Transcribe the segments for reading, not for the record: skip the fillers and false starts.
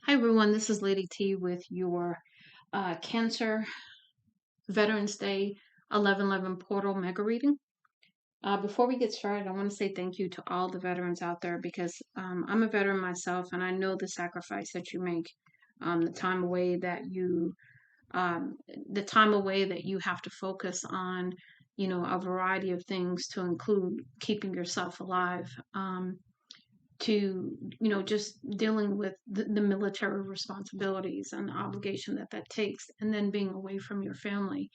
Hi everyone, this is Lady T with your Cancer Veterans Day 11/11 Portal Mega Reading. Before we get started, I want to say thank you to all the veterans out there because I'm a veteran myself and I know the sacrifice that you make, the time away that you, the time away that you have to focus on, a variety of things to include keeping yourself alive. To just dealing with the military responsibilities and the obligation that takes, and then being away from your family,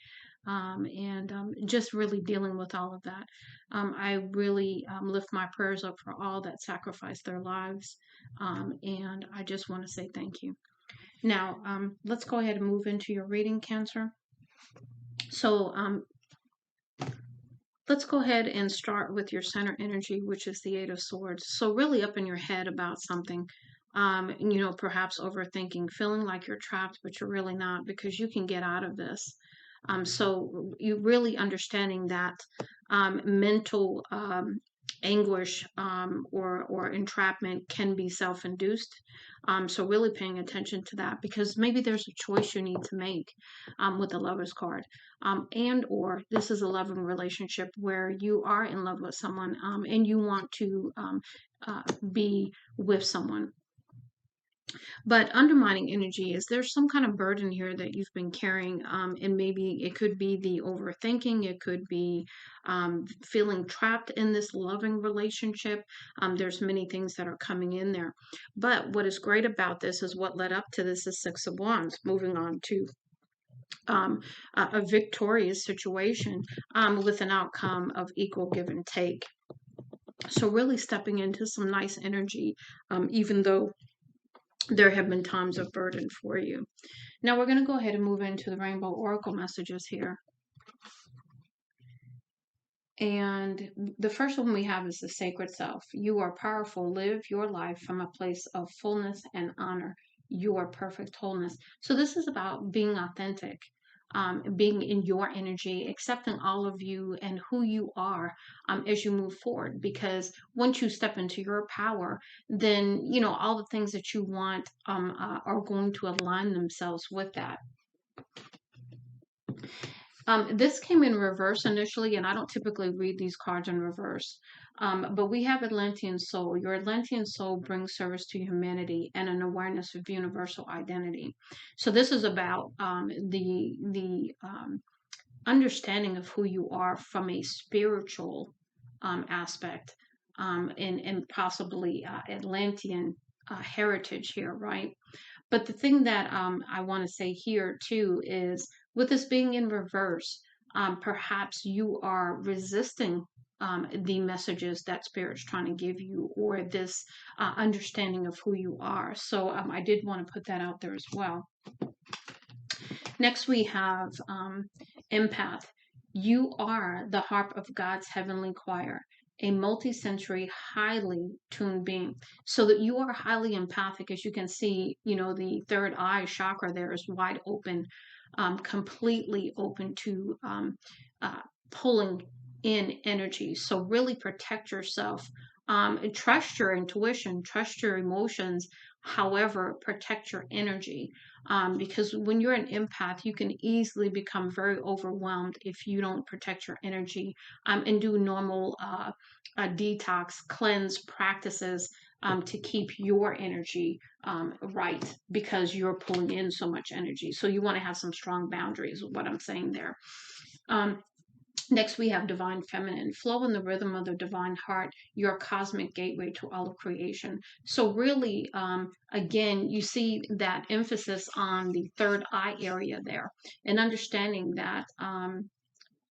and just really dealing with all of that. I really lift my prayers up for all that sacrifice their lives, and I just want to say thank you. Now, let's go ahead and move into your reading, Cancer. So let's go ahead and start with your center energy, which is the Eight of Swords. So really up in your head about something, perhaps overthinking, feeling like you're trapped, but you're really not, because you can get out of this. So you really understanding that mental anguish, or entrapment can be self-induced. So really paying attention to that, because maybe there's a choice you need to make with the Lover's card, and or this is a loving relationship where you are in love with someone, and you want to be with someone. But undermining energy is there's some kind of burden here that you've been carrying, and maybe it could be the overthinking, it could be feeling trapped in this loving relationship. There's many things that are coming in there. But what is great about this is what led up to this is Six of Wands, moving on to a victorious situation, with an outcome of equal give and take. So really stepping into some nice energy, even though there have been times of burden for you. Now we're going to go ahead and move into the Rainbow Oracle messages here. And the first one we have is the Sacred Self. You are powerful. Live your life from a place of fullness and honor. Your perfect wholeness. So this is about being authentic, being in your energy, accepting all of you and who you are, as you move forward. Because once you step into your power, then all the things that you want are going to align themselves with that. This came in reverse initially, and I don't typically read these cards in reverse. But we have Atlantean Soul. Your Atlantean Soul brings service to humanity and an awareness of universal identity. So this is about the understanding of who you are from a spiritual aspect, and possibly Atlantean heritage here, right? But the thing that I want to say here too is, with this being in reverse, perhaps you are resisting the messages that Spirit's trying to give you, or this understanding of who you are. So I did want to put that out there as well. Next, we have Empath. You are the harp of God's heavenly choir, a multi-sensory, highly tuned being. So that you are highly empathic. As you can see, the third eye chakra there is wide open, completely open to pulling in energy. So really protect yourself. Trust your intuition, trust your emotions. However, protect your energy, because when you're an empath, you can easily become very overwhelmed if you don't protect your energy, and do normal detox, cleanse practices, to keep your energy right, because you're pulling in so much energy. So you want to have some strong boundaries with what I'm saying there. Next, we have Divine Feminine. Flow in the rhythm of the divine heart, your cosmic gateway to all of creation. So really, again, you see that emphasis on the third eye area there, and understanding that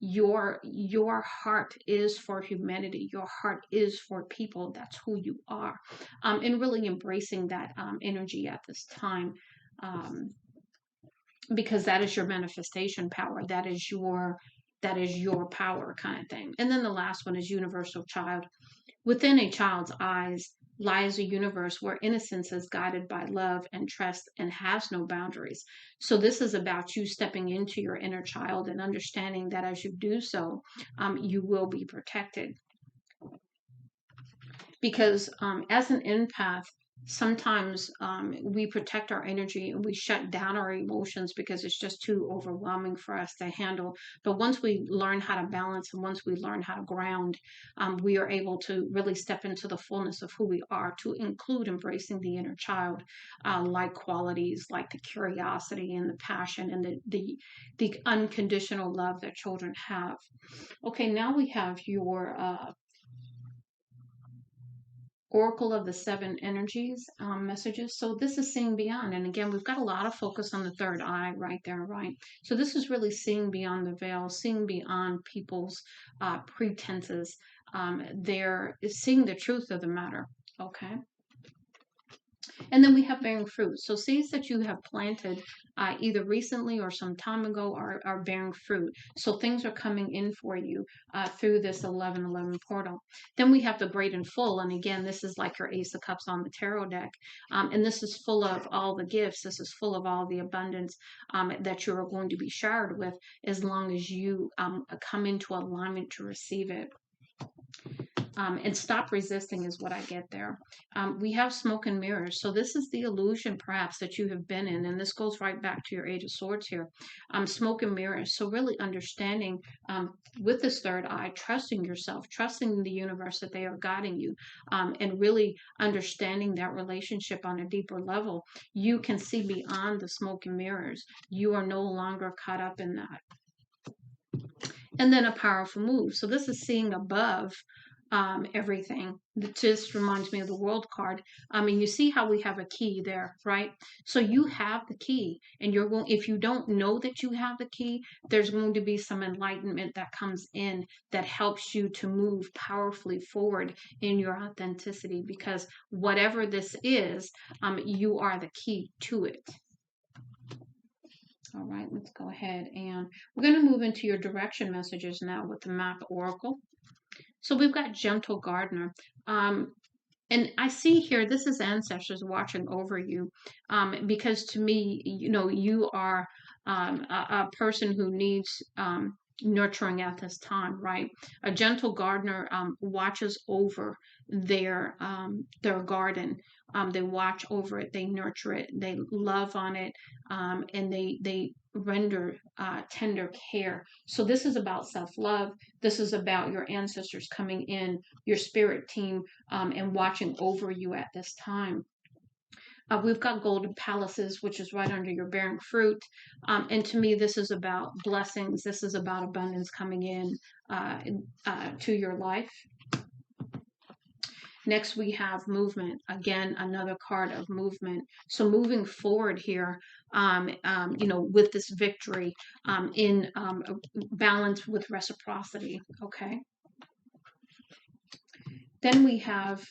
your heart is for humanity. Your heart is for people. That's who you are, and really embracing that energy at this time. Because that is your manifestation power. That is your power, kind of thing. And then the last one is Universal Child. Within a child's eyes lies a universe where innocence is guided by love and trust and has no boundaries. So this is about you stepping into your inner child and understanding that as you do so, you will be protected. Because as an empath, sometimes we protect our energy and we shut down our emotions because it's just too overwhelming for us to handle. But once we learn how to balance and once we learn how to ground, we are able to really step into the fullness of who we are, to include embracing the inner child, like qualities like the curiosity and the passion and the unconditional love that children have. Okay, now we have your Oracle of the Seven Energies messages. So this is seeing beyond. And again, we've got a lot of focus on the third eye right there, right? So this is really seeing beyond the veil, seeing beyond people's pretenses. They're seeing the truth of the matter. Okay. And then we have bearing fruit. So seeds that you have planted either recently or some time ago are bearing fruit. So things are coming in for you through this 1111 portal. Then we have the great and full. And again, this is like your Ace of Cups on the tarot deck. And this is full of all the gifts. This is full of all the abundance that you are going to be showered with as long as you come into alignment to receive it. And stop resisting is what I get there. We have smoke and mirrors. So this is the illusion perhaps that you have been in. And this goes right back to your Eight of Swords here. Smoke and mirrors. So really understanding with this third eye, trusting yourself, trusting the universe that they are guiding you, and really understanding that relationship on a deeper level. You can see beyond the smoke and mirrors. You are no longer caught up in that. And then a powerful move. So this is seeing above everything. It just reminds me of the world card. I mean, you see how we have a key there, right? So you have the key, and you're going, if you don't know that you have the key, there's going to be some enlightenment that comes in that helps you to move powerfully forward in your authenticity, because whatever this is, you are the key to it. All right, let's go ahead and we're going to move into your direction messages now with the map oracle. So we've got gentle gardener. And I see here, this is ancestors watching over you, because to me, you are a person who needs nurturing at this time, right? A gentle gardener watches over their garden. They watch over it, they nurture it, they love on it, and they render tender care. So this is about self-love. This is about your ancestors coming in, your spirit team, and watching over you at this time. We've got golden palaces, which is right under your bearing fruit. And to me, this is about blessings. This is about abundance coming in to your life. Next, we have movement. Again, another card of movement. So moving forward here, with this victory in balance with reciprocity. Okay. Then we have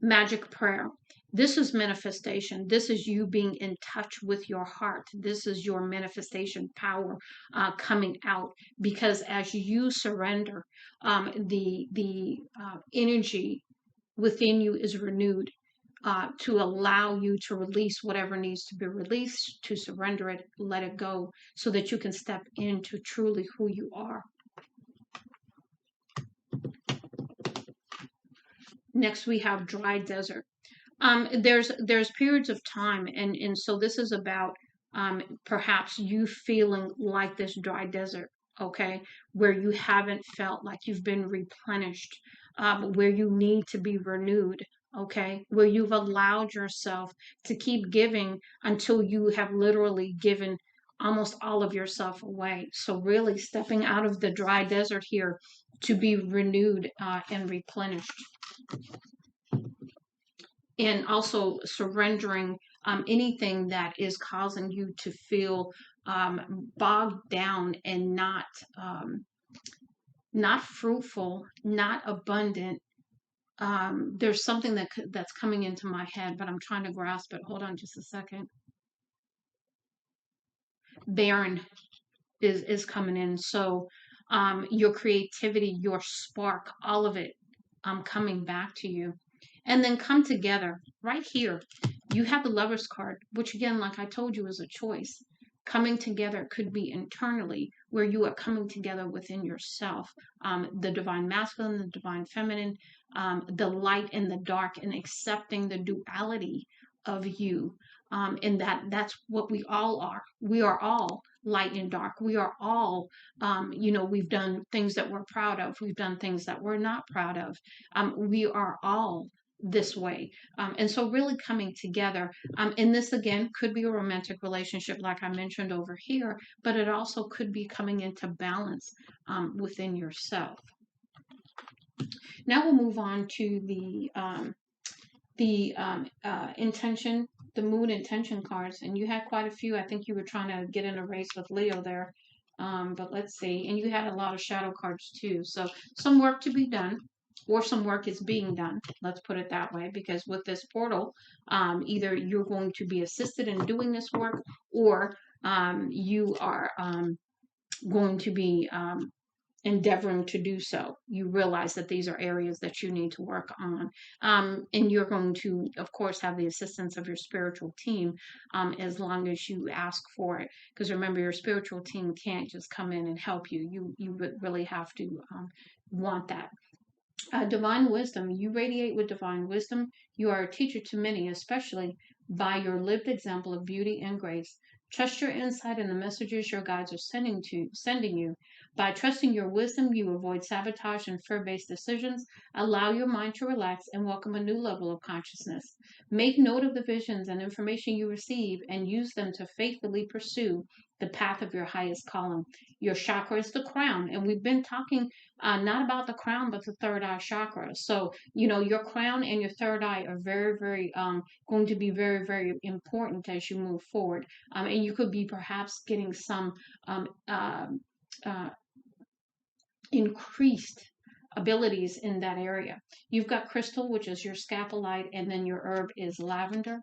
magic prayer. This is manifestation. This is you being in touch with your heart. This is your manifestation power coming out, because as you surrender, the energy within you is renewed to allow you to release whatever needs to be released, to surrender it, let it go, so that you can step into truly who you are. Next, we have dry desert. There's periods of time, and so this is about perhaps you feeling like this dry desert, okay, where you haven't felt like you've been replenished, where you need to be renewed, okay, where you've allowed yourself to keep giving until you have literally given almost all of yourself away. So really stepping out of the dry desert here to be renewed and replenished. And also surrendering anything that is causing you to feel bogged down and not fruitful, not abundant. There's something that's coming into my head, but I'm trying to grasp it. Hold on just a second. Barren is coming in. So your creativity, your spark, all of it coming back to you. And then come together right here. You have the Lover's card, which again, like I told you, is a choice. Coming together could be internally, where you are coming together within yourself, the divine masculine, the divine feminine, the light and the dark, and accepting the duality of you. And that's what we all are. We are all light and dark. We are all, we've done things that we're proud of. We've done things that we're not proud of. We are all this way. And so really coming together, and this again could be a romantic relationship like I mentioned over here, but it also could be coming into balance within yourself. Now we'll move on to intention, the moon intention cards, and you had quite a few. I think you were trying to get in a race with Leo there, but let's see. And you had a lot of shadow cards too. So some work to be done, or some work is being done. Let's put it that way, because with this portal, either you're going to be assisted in doing this work, or you are going to be endeavoring to do so. You realize that these are areas that you need to work on. And you're going to, of course, have the assistance of your spiritual team as long as you ask for it. Because remember, your spiritual team can't just come in and help you. You really have to want that. Divine wisdom. You radiate with divine wisdom. You are a teacher to many, especially by your lived example of beauty and grace. Trust your insight and the messages your guides are sending you. By trusting your wisdom, you avoid sabotage and fear-based decisions. Allow your mind to relax and welcome a new level of consciousness. Make note of the visions and information you receive and use them to faithfully pursue the path of your highest calling. Your chakra is the crown, and we've been talking not about the crown, but the third eye chakra. So, your crown and your third eye are very, very going to be very, very important as you move forward. And you could be perhaps getting some increased abilities in that area. You've got crystal, which is your scapolite, and then your herb is lavender.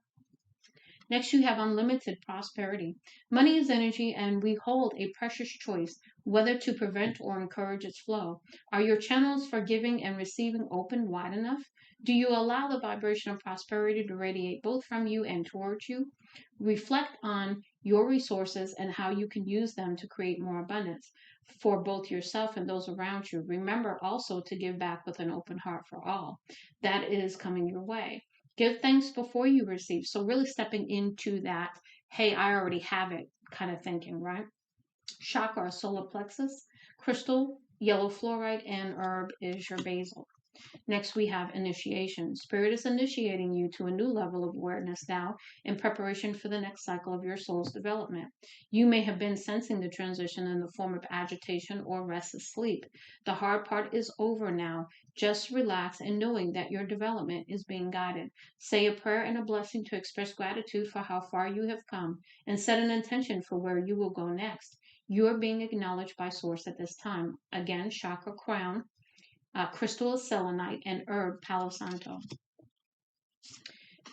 Next, you have unlimited prosperity. Money is energy, and we hold a precious choice whether to prevent or encourage its flow. Are your channels for giving and receiving open wide enough? Do you allow the vibration of prosperity to radiate both from you and towards you? Reflect on your resources and how you can use them to create more abundance for both yourself and those around you. Remember also to give back with an open heart for all. That is coming your way. Give thanks before you receive. So really stepping into that, hey, I already have it kind of thinking, right? Chakra, solar plexus, crystal, yellow fluorite, and herb is your basil. Next, we have initiation. Spirit is initiating you to a new level of awareness now in preparation for the next cycle of your soul's development. You may have been sensing the transition in the form of agitation or restless sleep. The hard part is over now. Just relax and knowing that your development is being guided. Say a prayer and a blessing to express gratitude for how far you have come and set an intention for where you will go next. You are being acknowledged by Source at this time. Again, chakra crown, crystal is selenite, and herb palo santo.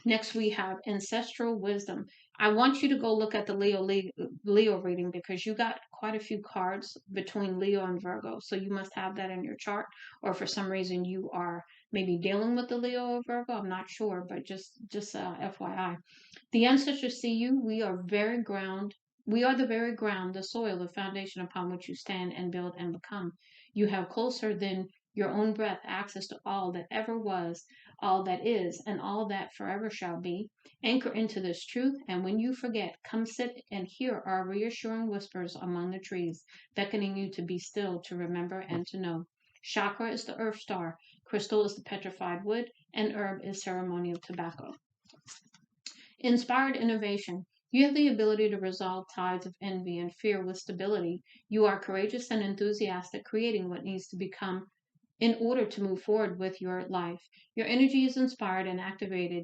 Next, we have ancestral wisdom. I want you to go look at the Leo reading because you got quite a few cards between Leo and Virgo. So you must have that in your chart, or for some reason you are maybe dealing with the Leo or Virgo. I'm not sure, but just FYI. The ancestors see you. We are very ground. We are the very ground, the soil, the foundation upon which you stand and build and become. You have closer than your own breath access to all that ever was, all that is, and all that forever shall be. Anchor into this truth, and when you forget, come sit and hear our reassuring whispers among the trees, beckoning you to be still, to remember, and to know. Chakra is the earth star, crystal is the petrified wood, and herb is ceremonial tobacco. Inspired innovation. You have the ability to resolve tides of envy and fear with stability. You are courageous and enthusiastic, creating what needs to become in order to move forward with your life. Your energy is inspired and activated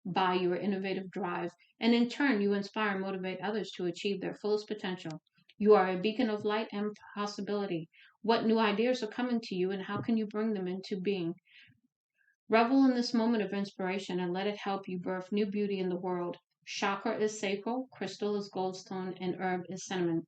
by your innovative drive, and in turn, you inspire and motivate others to achieve their fullest potential. You are a beacon of light and possibility. What new ideas are coming to you, and how can you bring them into being? Revel in this moment of inspiration and let it help you birth new beauty in the world. Chakra is sacral, crystal is goldstone, and herb is cinnamon.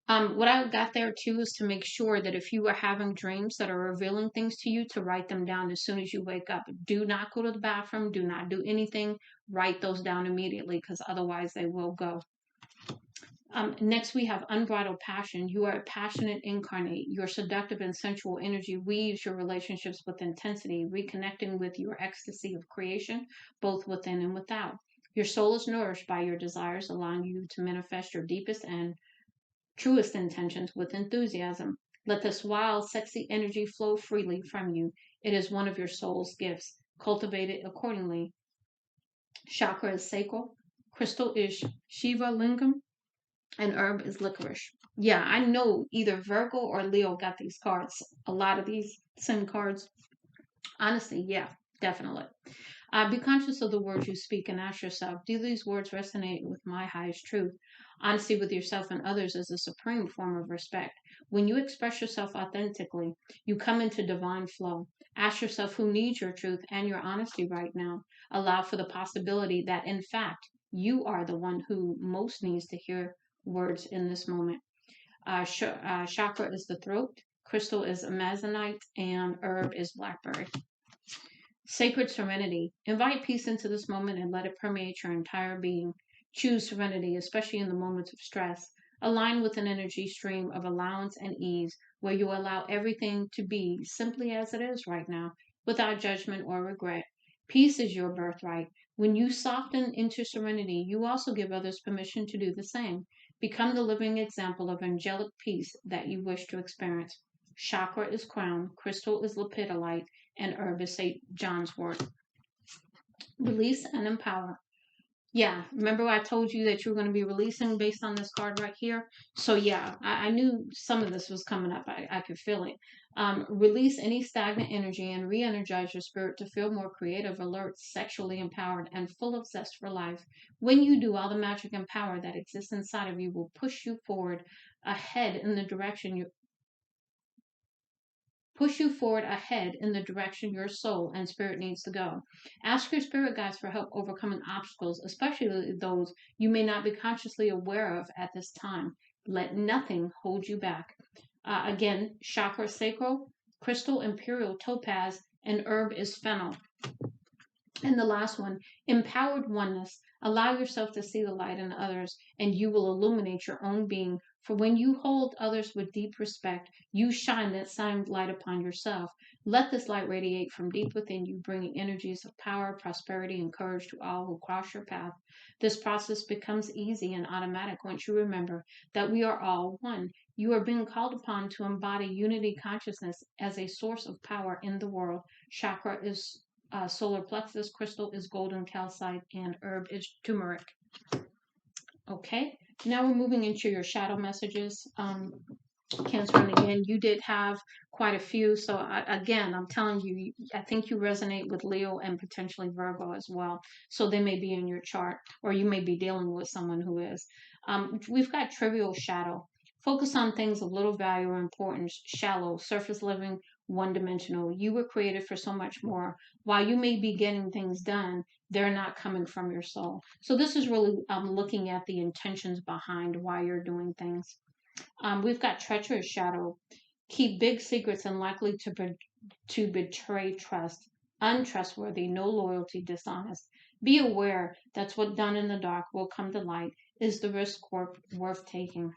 What I got there too is to make sure that if you are having dreams that are revealing things to you, to write them down as soon as you wake up. Do not go to the bathroom. Do not do anything. Write those down immediately because otherwise they will go. Next, we have unbridled passion. You are a passionate incarnate. Your seductive and sensual energy weaves your relationships with intensity, reconnecting with your ecstasy of creation, both within and without. Your soul is nourished by your desires, allowing you to manifest your deepest and truest intentions with enthusiasm. Let this wild, sexy energy flow freely from you. It is one of your soul's gifts. Cultivate it accordingly. Chakra is sacral. Crystal is Shiva Lingam, and herb is licorice. Yeah, I know either Virgo or Leo got these cards. A lot of these same cards. Honestly, yeah, definitely. Be conscious of the words you speak and ask yourself, do these words resonate with my highest truth? Honesty with yourself and others is a supreme form of respect. When you express yourself authentically, you come into divine flow. Ask yourself who needs your truth and your honesty right now. Allow for the possibility that, in fact, you are the one who most needs to hear words in this moment. Chakra is the throat, crystal is amazonite, and herb is blackberry. Sacred serenity. Invite peace into this moment and let it permeate your entire being. Choose serenity, especially in the moments of stress. Align with an energy stream of allowance and ease where you allow everything to be simply as it is right now, without judgment or regret. Peace is your birthright. When you soften into serenity, you also give others permission to do the same. Become the living example of angelic peace that you wish to experience. Chakra is crown, crystal is lepidolite, and herb is St. John's wort. Release and empower. Yeah, remember I told you that you were going to be releasing based on this card right here? So yeah, I knew some of this was coming up. I could feel it. Release any stagnant energy and re-energize your spirit to feel more creative, alert, sexually empowered, and full of zest for life. When you do, all the magic and power that exists inside of you will push you forward ahead in the direction you push you forward ahead in the direction your soul and spirit needs to go. Ask your spirit guides for help overcoming obstacles, especially those you may not be consciously aware of at this time. Let nothing hold you back. Again, chakra sacral, crystal imperial topaz, and herb is fennel. And the last one, empowered oneness. Allow yourself to see the light in others, and you will illuminate your own being. For when you hold others with deep respect, you shine that same light upon yourself. Let this light radiate from deep within you, bringing energies of power, prosperity, and courage to all who cross your path. This process becomes easy and automatic once you remember that we are all one. You are being called upon to embody unity consciousness as a source of power in the world. Chakra is solar plexus, crystal is golden calcite, and herb is turmeric. Okay, now we're moving into your shadow messages. Cancer, and again, you did have quite a few. So again, I'm telling you, I think you resonate with Leo and potentially Virgo as well. So they may be in your chart, or you may be dealing with someone who is. We've got trivial shadow. Focus on things of little value or importance. Shallow, surface living, one-dimensional. You were created for so much more. While you may be getting things done, they're not coming from your soul. So this is really looking at the intentions behind why you're doing things. We've got treacherous shadow. Keep big secrets and likely to betray trust. Untrustworthy, no loyalty, dishonest. Be aware that's what done in the dark will come to light. Is the risk worth taking?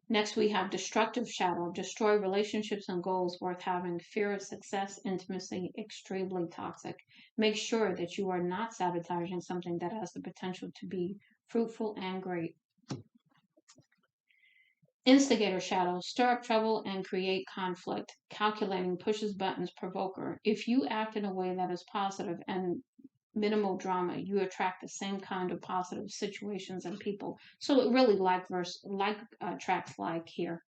Next, we have destructive shadow. Destroy relationships and goals worth having. Fear of success, intimacy, extremely toxic. Make sure that you are not sabotaging something that has the potential to be fruitful and great. Instigator shadow, stir up trouble and create conflict. Calculating, pushes buttons, provoker. If you act in a way that is positive and minimal drama, you attract the same kind of positive situations and people. So it really attracts like here.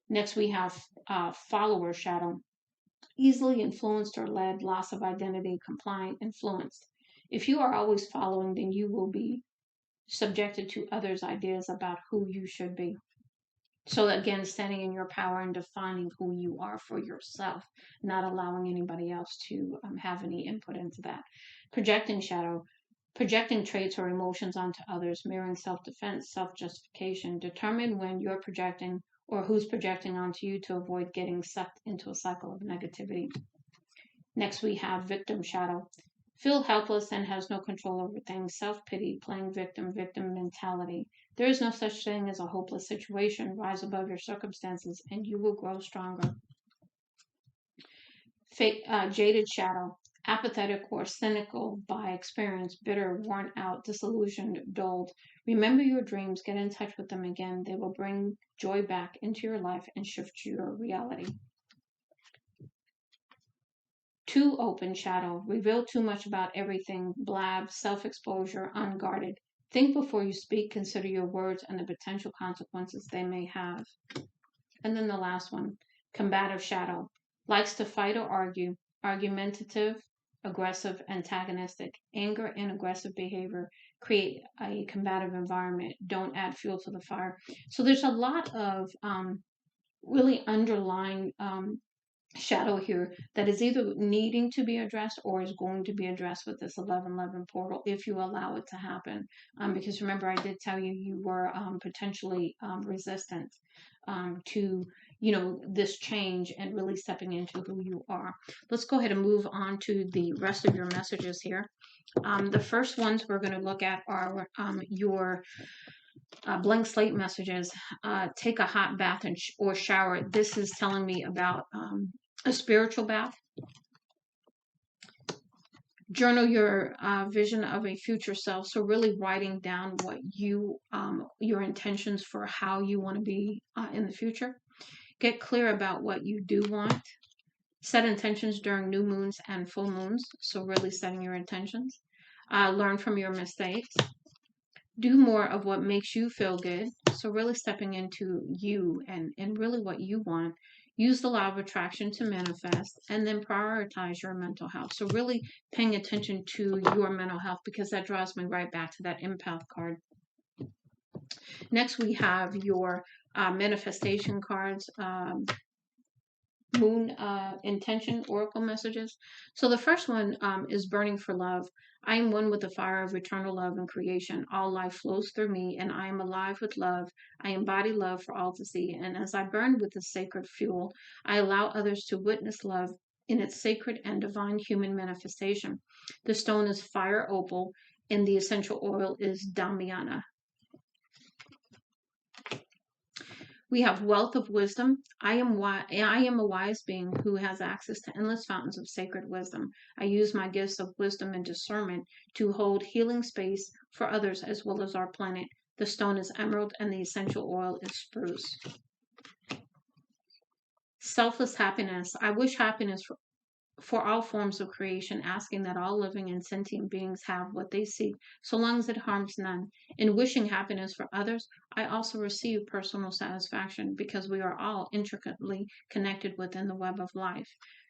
Next we have follower shadow. Easily influenced or led, loss of identity, compliant, influenced. If you are always following, then you will be subjected to others' ideas about who you should be. So again, standing in your power and defining who you are for yourself, not allowing anybody else to have any input into that. Projecting shadow, projecting traits or emotions onto others, mirroring self-defense, self-justification. Determine when you're projecting or who's projecting onto you to avoid getting sucked into a cycle of negativity. Next, we have victim shadow. Feel helpless and has no control over things. Self-pity, playing victim, victim mentality. There is no such thing as a hopeless situation. Rise above your circumstances and you will grow stronger. Jaded shadow. Apathetic or cynical by experience, bitter, worn out, disillusioned, dulled. Remember your dreams, get in touch with them again. They will bring joy back into your life and shift your reality. Too open shadow. Reveal too much about everything. Blab, self-exposure, unguarded. Think before you speak. Consider your words and the potential consequences they may have. And then the last one, combative shadow. Likes to fight or argue. Argumentative, aggressive, antagonistic. Anger and aggressive behavior create a combative environment. Don't add fuel to the fire. So there's a lot of really underlying shadow here that is either needing to be addressed or is going to be addressed with this 1111 portal if you allow it to happen. Because remember, I did tell you you were potentially resistant to this change and really stepping into who you are. Let's go ahead and move on to the rest of your messages here. The first ones we're going to look at are your blank slate messages. Take a hot bath or shower. This is telling me about a spiritual bath. Journal your vision of a future self. So really writing down what your intentions for how you want to be in the future. Get clear about what you do want. Set intentions during new moons and full moons. So really setting your intentions. Learn from your mistakes. Do more of what makes you feel good. So really stepping into you and really what you want. Use the law of attraction to manifest, and then prioritize your mental health. So really paying attention to your mental health, because that draws me right back to that empath card. Next, we have your manifestation cards. Moon intention oracle messages. So the first one is burning for love. I am one with the fire of eternal love and creation. All life flows through me, and I am alive with love. I embody love for all to see. And as I burn with this sacred fuel, I allow others to witness love in its sacred and divine human manifestation. The stone is fire opal, and the essential oil is Damiana. We have wealth of wisdom. I am a wise being who has access to endless fountains of sacred wisdom. I use my gifts of wisdom and discernment to hold healing space for others as well as our planet. The stone is emerald and the essential oil is spruce. Selfless happiness. I wish happiness for all forms of creation, asking that all living and sentient beings have what they seek, so long as it harms none. In wishing happiness for others, I also receive personal satisfaction because we are all intricately connected within the web of life.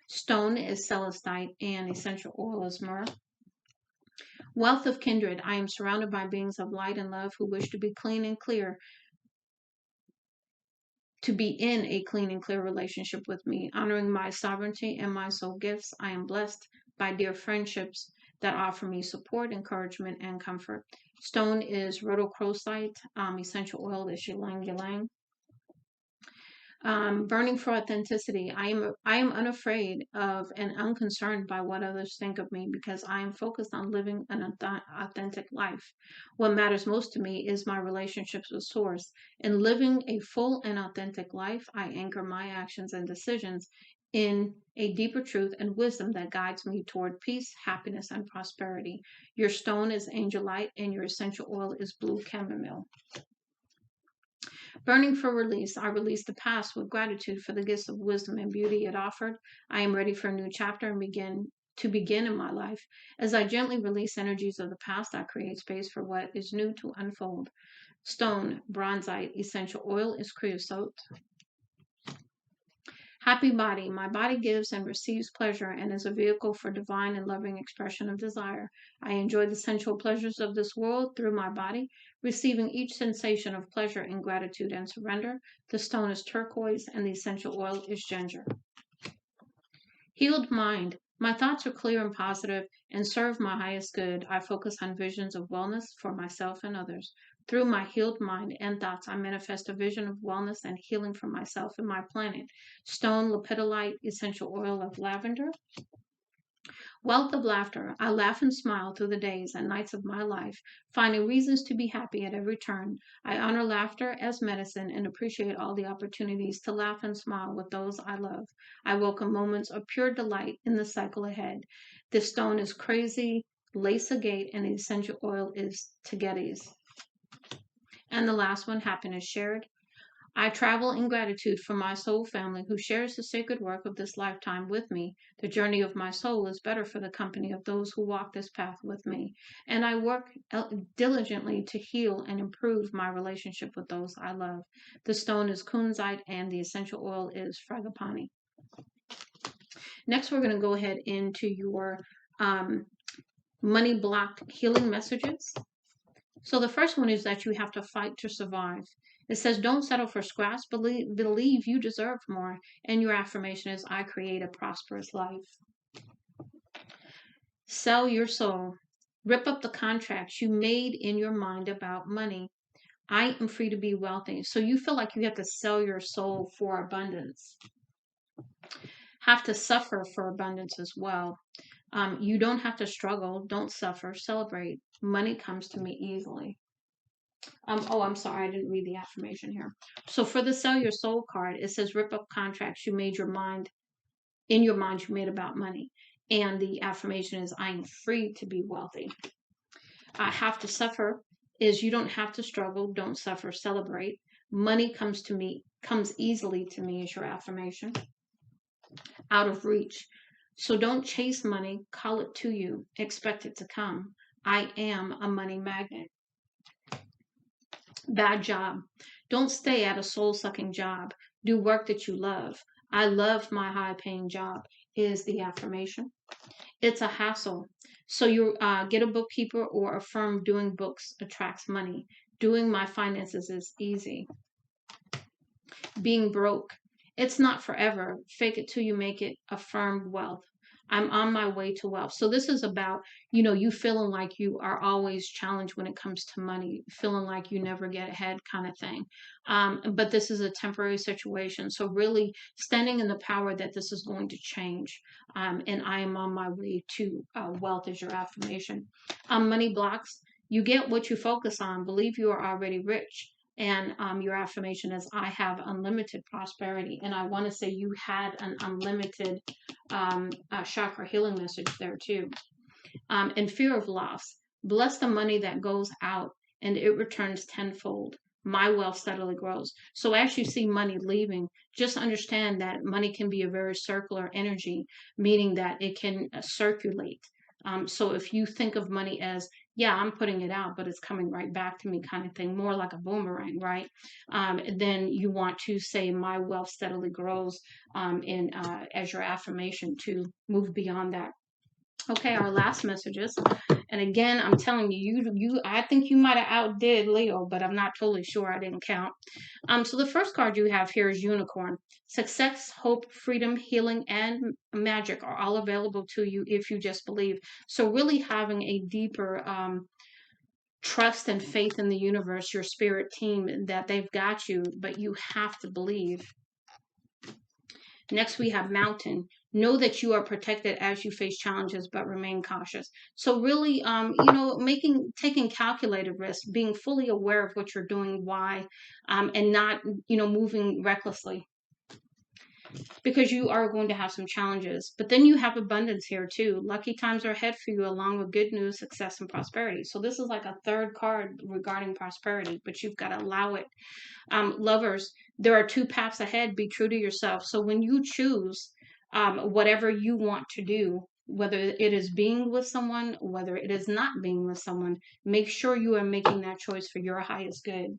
Stone is celestite and essential oil is myrrh. Wealth of kindred. I am surrounded by beings of light and love who wish to be clean and clear, to be in a clean and clear relationship with me, honoring my sovereignty and my soul gifts. I am blessed by dear friendships that offer me support, encouragement, and comfort. Stone is rhodochrosite. Essential oil is ylang ylang. Burning for authenticity. I am unafraid of and unconcerned by what others think of me because I am focused on living an authentic life. What matters most to me is my relationships with Source. In living a full and authentic life, I anchor my actions and decisions in a deeper truth and wisdom that guides me toward peace, happiness, and prosperity. Your stone is angel light and your essential oil is blue chamomile. Burning for release, I release the past with gratitude for the gifts of wisdom and beauty it offered. I am ready for a new chapter and begin in my life. As I gently release energies of the past, I create space for what is new to unfold. Stone, bronzite, essential oil is creosote. Happy body. My body gives and receives pleasure and is a vehicle for divine and loving expression of desire. I enjoy the sensual pleasures of this world through my body, receiving each sensation of pleasure in gratitude and surrender. The stone is turquoise and the essential oil is ginger. Healed mind. My thoughts are clear and positive and serve my highest good. I focus on visions of wellness for myself and others. Through my healed mind and thoughts, I manifest a vision of wellness and healing for myself and my planet. Stone lepidolite, essential oil of lavender. Wealth of laughter. I laugh and smile through the days and nights of my life, finding reasons to be happy at every turn. I honor laughter as medicine and appreciate all the opportunities to laugh and smile with those I love. I welcome moments of pure delight in the cycle ahead. This stone is crazy, lace agate, and the essential oil is Tagetes. And the last one, happiness shared. I travel in gratitude for my soul family who shares the sacred work of this lifetime with me. The journey of my soul is better for the company of those who walk this path with me. And I work diligently to heal and improve my relationship with those I love. The stone is kunzite and the essential oil is fragapani. Next, we're going to go ahead into your money block healing messages. So the first one is that you have to fight to survive. It says, don't settle for scraps, believe you deserve more. And your affirmation is, I create a prosperous life. Sell your soul. Rip up the contracts you made in your mind about money. I am free to be wealthy. So you feel like you have to sell your soul for abundance. Have to suffer for abundance as well. You don't have to struggle. Don't suffer. Celebrate. Money comes to me easily. I'm sorry, I didn't read the affirmation here. So for the sell your soul card, it says rip up contracts you made your mind you made about money. And the affirmation is I am free to be wealthy. Have to suffer is you don't have to struggle, don't suffer, celebrate. Money comes easily to me is your affirmation. Out of reach. So don't chase money, call it to you, expect it to come. I am a money magnet. Bad job. Don't stay at a soul-sucking job. Do work that you love. I love my high-paying job is the affirmation. It's a hassle. So you get a bookkeeper or a firm doing books attracts money. Doing my finances is easy. Being broke. It's not forever. Fake it till you make it. Affirmed wealth. I'm on my way to wealth. So this is about, you feeling like you are always challenged when it comes to money, feeling like you never get ahead kind of thing. But this is a temporary situation. So really standing in the power that this is going to change. And I am on my way to wealth is your affirmation. Money blocks. You get what you focus on. Believe you are already rich. And your affirmation is, I have unlimited prosperity. And I want to say you had an unlimited chakra healing message there too. And fear of loss. Bless the money that goes out and it returns tenfold. My wealth steadily grows. So as you see money leaving, just understand that money can be a very circular energy, meaning that it can circulate. So if you think of money as, yeah, I'm putting it out, but it's coming right back to me kind of thing, more like a boomerang, right? Then you want to say, my wealth steadily grows as your affirmation to move beyond that. Okay, our last messages. And again, I'm telling you, I think you might have outdid Leo, but I'm not totally sure. I didn't count. So the first card you have here is Unicorn. Success, hope, freedom, healing, and magic are all available to you if you just believe. So really having a deeper trust and faith in the universe, your spirit team, that they've got you, but you have to believe. Next, we have Mountain. Know that you are protected as you face challenges, but remain cautious. So really, taking calculated risks, being fully aware of what you're doing, why, and not, moving recklessly. Because you are going to have some challenges. But then you have abundance here too. Lucky times are ahead for you, along with good news, success, and prosperity. So this is like a third card regarding prosperity, but you've got to allow it. Lovers, there are two paths ahead. Be true to yourself. So when you choose whatever you want to do, whether it is being with someone, whether it is not being with someone, make sure you are making that choice for your highest good.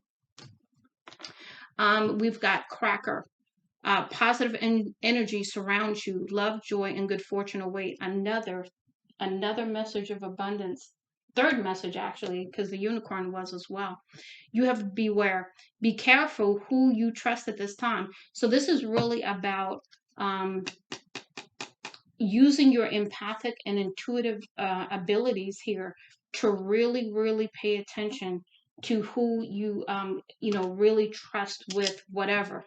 We've got Cracker. Positive energy surrounds you. Love, joy, and good fortune await. Another message of abundance. Third message, actually, because the unicorn was as well. You have to beware. Be careful who you trust at this time. So this is really about using your empathic and intuitive abilities here to really, really pay attention to who you, really trust with whatever.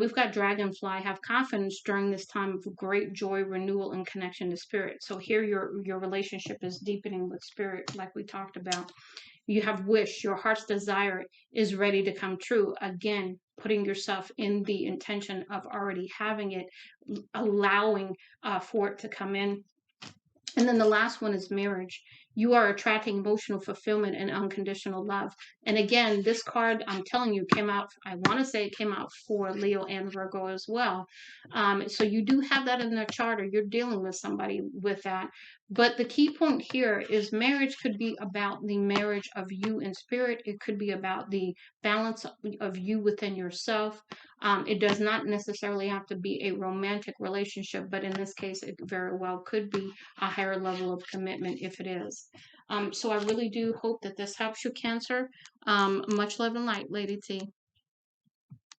We've got Dragonfly. Have confidence during this time of great joy, renewal, and connection to spirit. So here your relationship is deepening with spirit, like we talked about. You have wish, your heart's desire is ready to come true. Again, putting yourself in the intention of already having it, allowing for it to come in. And then the last one is marriage. You are attracting emotional fulfillment and unconditional love. And again, this card, I'm telling you, came out, I want to say it came out for Leo and Virgo as well. So you do have that in the chart, or you're dealing with somebody with that. But the key point here is marriage could be about the marriage of you in spirit. It could be about the balance of you within yourself. It does not necessarily have to be a romantic relationship, but in this case, it very well could be a higher level of commitment if it is. So I really do hope that this helps you, Cancer. Much love and light, Lady T.